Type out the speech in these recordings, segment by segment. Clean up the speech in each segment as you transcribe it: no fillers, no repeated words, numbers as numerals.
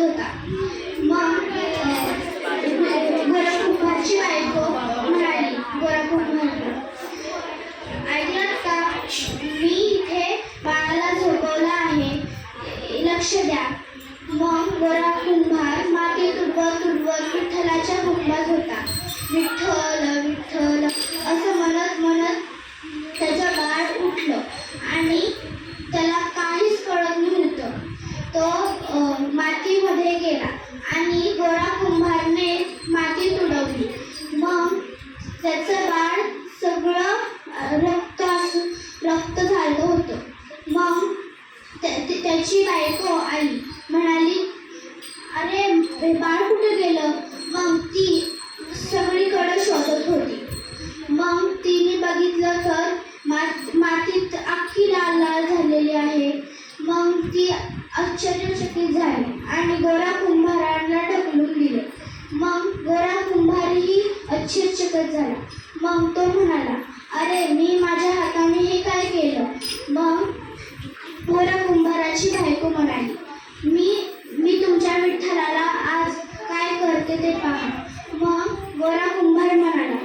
होता. मग गोरा कुंभारची बायको म्हणाली गोरा कुंभारला, ऐकलात का, मी इथे बाळाला झोपवलं आहे, लक्ष द्या. मग गोरा कुंभार माती तुडवत तुडवत विठ्ठलाच्या हुकमात होता. विठ्ठल विठ्ठल असं म्हणत म्हणत त्याचं बाळ उठलं आणि त्याला काहीच कळत नव्हतं. तो मातीमध्ये गेला आणि गोरा कुंभारने माती तुडवली. मग त्याचं बाळ सगळं रक्त झालं होतं. मग त्याची बायको आली, म्हणाली, अरे बाळ कुठे गेलं. मग ती सगळीकडे शोधत होती. मग तिने बघितलं तर मातीत अख्खी लाल लाल झालेली आहे. मग ती आश्चर्यचकित झाली आणि गोरा कुंभाराला ढकलून दिले. मग गोरा कुंभारही आश्चर्यचकित झाला. मग तो म्हणाला, अरे मी माझ्या हाताने हे काय केलं. मग गोरा कुंभाराची बायको म्हणाली, मी तुमच्या विठ्ठलाला आज काय करते ते पहा. मग गोरा कुंभार म्हणाला,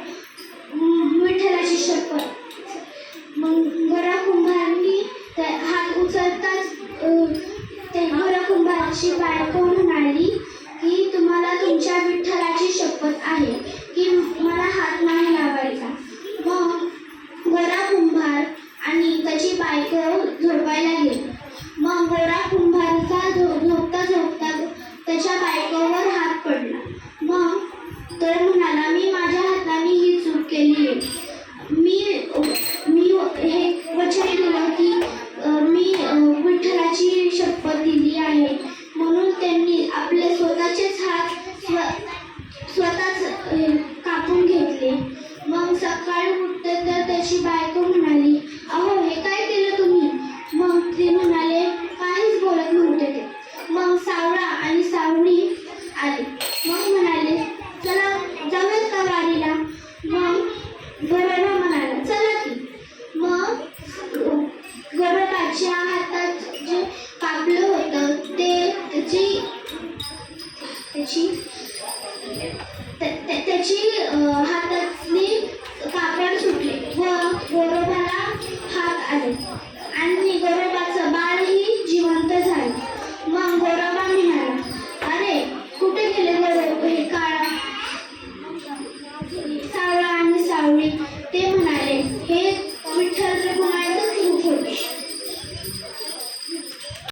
विठ्ठलाची शपथ. मग गोरा कुंभारांनी हात उचलताच ते गोरा कुंभाराची बायको म्हणाली,